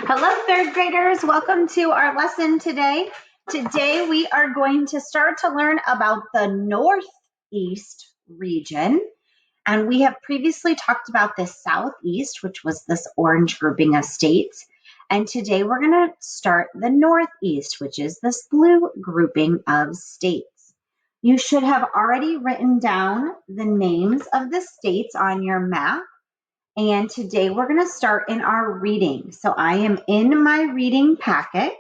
Hello, third graders. Welcome to our lesson today. Today we are going to start to learn about the Northeast region. And we have previously talked about the Southeast, which was this orange grouping of states. And today we're going to start the Northeast, which is this blue grouping of states. You should have already written down the names of the states on your map. And today we're going to start in our reading. So I am in my reading packet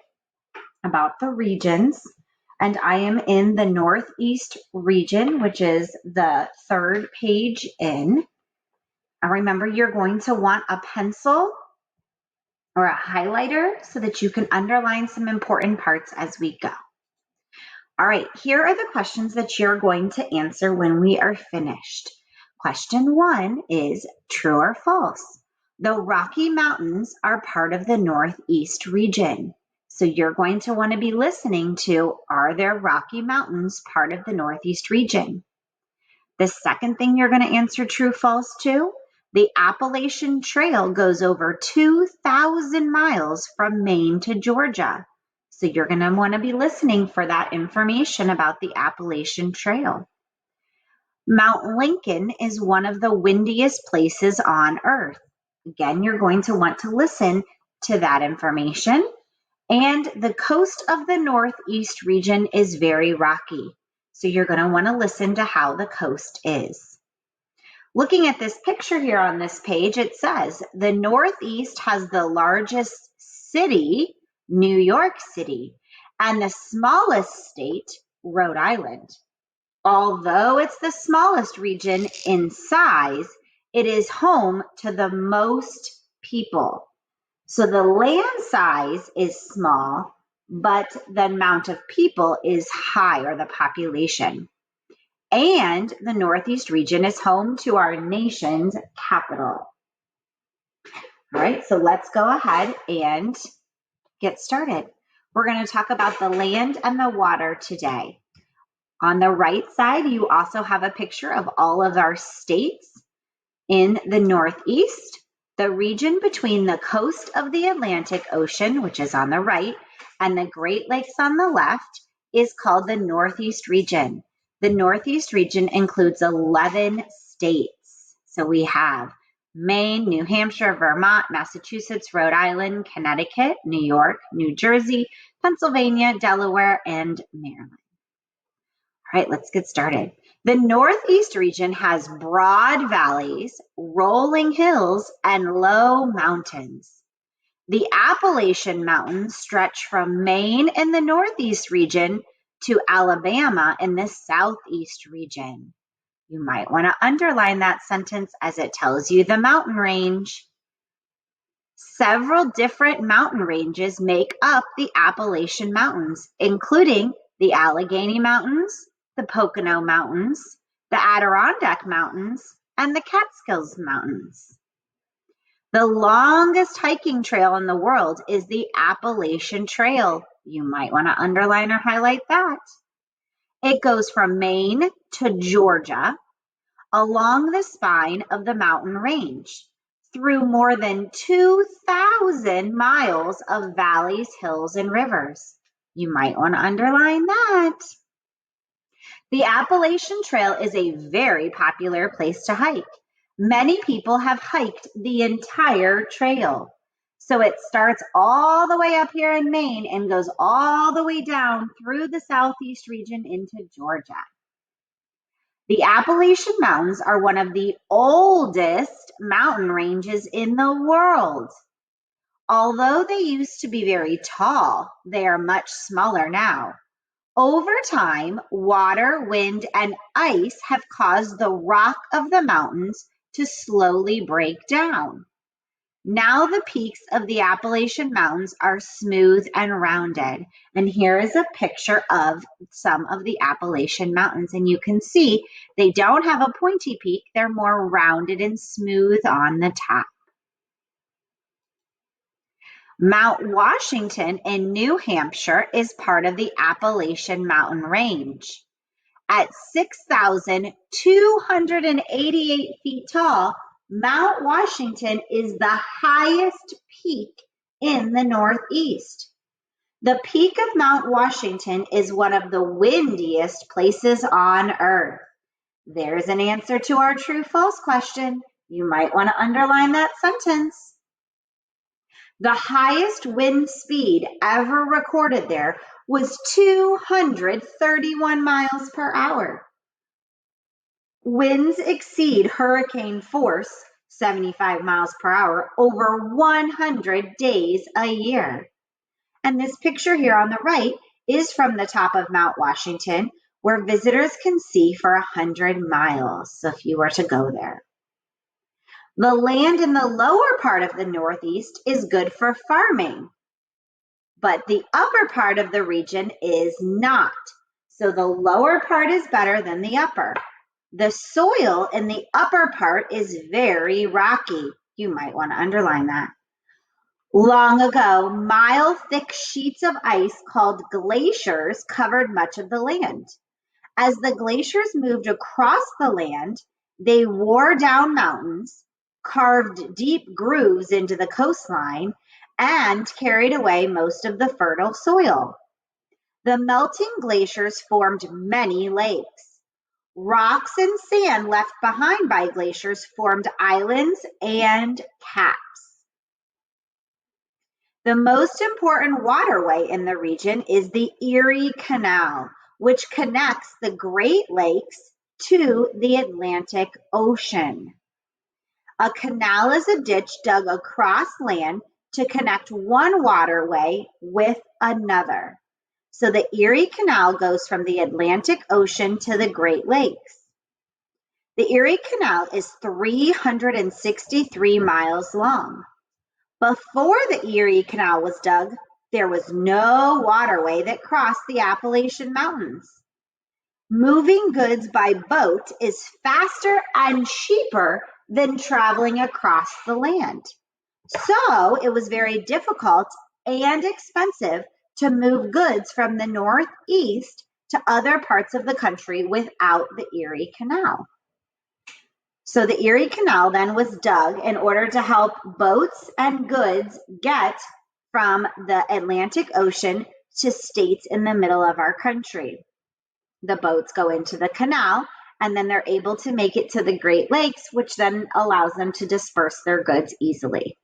about the regions, and I am in the Northeast region, which is the third page in. And remember, you're going to want a pencil or a highlighter so that you can underline some important parts as we go. All right, here are the questions that you're going to answer when we are finished. Question 1 is true or false? The Rocky Mountains are part of the Northeast region. So you're going to want to be listening to, are there Rocky Mountains part of the Northeast region? The second thing you're going to answer true, false to, the Appalachian Trail goes over 2,000 miles from Maine to Georgia. So you're going to want to be listening for that information about the Appalachian Trail. Mount Lincoln is one of the windiest places on Earth. Again, you're going to want to listen to that information. And the coast of the Northeast region is very rocky. So you're going to want to listen to how the coast is. Looking at this picture here on this page, it says the Northeast has the largest city, New York City, and the smallest state, Rhode Island. Although it's the smallest region in size, it is home to the most people. So the land size is small, but the amount of people is high, or the population. And the Northeast region is home to our nation's capital. All right, so let's go ahead and get started. We're going to talk about the land and the water today. On the right side, you also have a picture of all of our states in the Northeast. The region between the coast of the Atlantic Ocean, which is on the right, and the Great Lakes on the left is called the Northeast region. The Northeast region includes 11 states. So we have Maine, New Hampshire, Vermont, Massachusetts, Rhode Island, Connecticut, New York, New Jersey, Pennsylvania, Delaware, and Maryland. All right, let's get started. The Northeast region has broad valleys, rolling hills, and low mountains. The Appalachian Mountains stretch from Maine in the Northeast region to Alabama in the Southeast region. You might want to underline that sentence as it tells you the mountain range. Several different mountain ranges make up the Appalachian Mountains, including the Allegheny Mountains, the Pocono Mountains, the Adirondack Mountains, and the Catskills Mountains. The longest hiking trail in the world is the Appalachian Trail. You might want to underline or highlight that. It goes from Maine to Georgia along the spine of the mountain range through more than 2,000 miles of valleys, hills, and rivers. You might want to underline that. The Appalachian Trail is a very popular place to hike. Many people have hiked the entire trail. So it starts all the way up here in Maine and goes all the way down through the Southeast region into Georgia. The Appalachian Mountains are one of the oldest mountain ranges in the world. Although they used to be very tall, they are much smaller now. Over time, water, wind, and ice have caused the rock of the mountains to slowly break down. Now the peaks of the Appalachian Mountains are smooth and rounded. And here is a picture of some of the Appalachian Mountains. And you can see they don't have a pointy peak. They're more rounded and smooth on the top. Mount Washington in New Hampshire is part of the Appalachian Mountain Range. At 6,288 feet tall, Mount Washington is the highest peak in the Northeast. The peak of Mount Washington is one of the windiest places on Earth. There's an answer to our true-false question. You might want to underline that sentence. The highest wind speed ever recorded there was 231 miles per hour. Winds exceed hurricane force, 75 miles per hour, over 100 days a year. And this picture here on the right is from the top of Mount Washington, where visitors can see for 100 miles, so if you were to go there. The land in the lower part of the Northeast is good for farming, but the upper part of the region is not. So the lower part is better than the upper. The soil in the upper part is very rocky. You might want to underline that. Long ago, mile-thick sheets of ice called glaciers covered much of the land. As the glaciers moved across the land, they wore down mountains, carved deep grooves into the coastline, and carried away most of the fertile soil. The melting glaciers formed many lakes. Rocks and sand left behind by glaciers formed islands and caps. The most important waterway in the region is the Erie Canal, which connects the Great Lakes to the Atlantic Ocean. A canal is a ditch dug across land to connect one waterway with another. So the Erie Canal goes from the Atlantic Ocean to the Great Lakes. The Erie Canal is 363 miles long. Before the Erie Canal was dug, there was no waterway that crossed the Appalachian Mountains. Moving goods by boat is faster and cheaper than traveling across the land. So it was very difficult and expensive to move goods from the Northeast to other parts of the country without the Erie Canal. So the Erie Canal then was dug in order to help boats and goods get from the Atlantic Ocean to states in the middle of our country. The boats go into the canal and then they're able to make it to the Great Lakes, which then allows them to disperse their goods easily.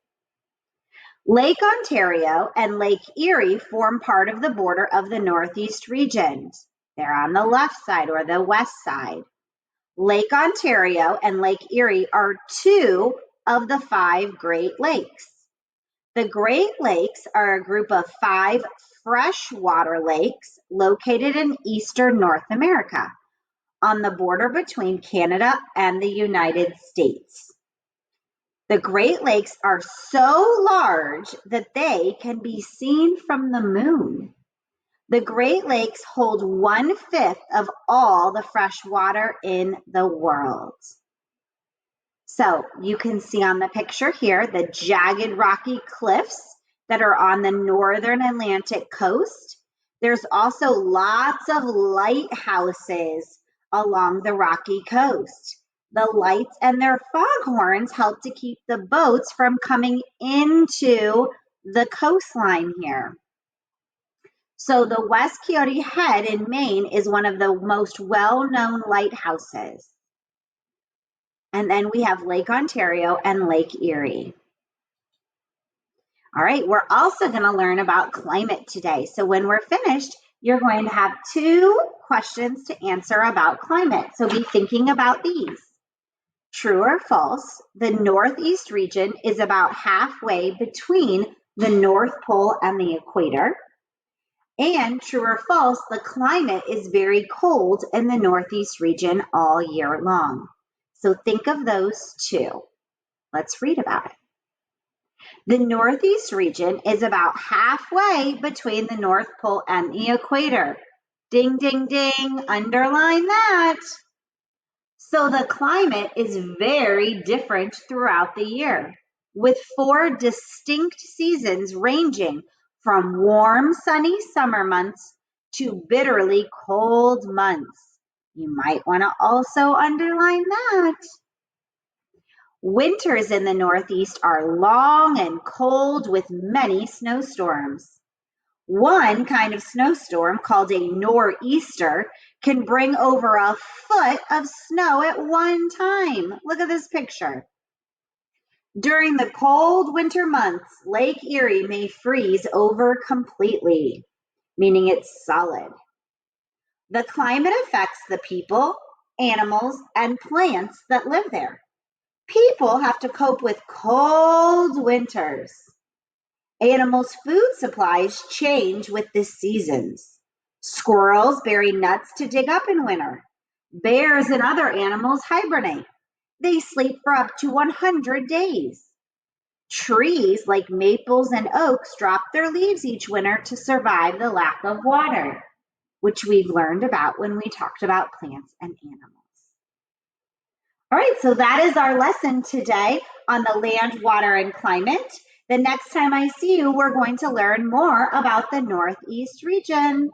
Lake Ontario and Lake Erie form part of the border of the Northeast region. They're on the left side or the west side. Lake Ontario and Lake Erie are two of the 5 Great Lakes. The Great Lakes are a group of 5 freshwater lakes located in eastern North America on the border between Canada and the United States. The Great Lakes are so large that they can be seen from the moon. The Great Lakes hold 1/5 of all the fresh water in the world. So you can see on the picture here the jagged rocky cliffs that are on the northern Atlantic coast. There's also lots of lighthouses along the rocky coast. The lights and their foghorns help to keep the boats from coming into the coastline here. So the West Coyote Head in Maine is one of the most well-known lighthouses. And then we have Lake Ontario and Lake Erie. All right, we're also going to learn about climate today. So when we're finished, you're going to have 2 questions to answer about climate. So be thinking about these. True or false, the Northeast region is about halfway between the North Pole and the equator. And true or false, the climate is very cold in the Northeast region all year long. So think of those 2. Let's read about it. The Northeast region is about halfway between the North Pole and the equator. Ding, ding, ding, underline that. So the climate is very different throughout the year, with 4 distinct seasons ranging from warm, sunny summer months to bitterly cold months. You might want to also underline that. Winters in the Northeast are long and cold with many snowstorms. One kind of snowstorm, called a nor'easter, can bring over a foot of snow at one time. Look at this picture. During the cold winter months, Lake Erie may freeze over completely, meaning it's solid. The climate affects the people, animals, and plants that live there. People have to cope with cold winters. Animals' food supplies change with the seasons. Squirrels bury nuts to dig up in winter. Bears and other animals hibernate. They sleep for up to 100 days. Trees like maples and oaks drop their leaves each winter to survive the lack of water, which we've learned about when we talked about plants and animals. All right, so that is our lesson today on the land, water, and climate. The next time I see you, we're going to learn more about the Northeast region.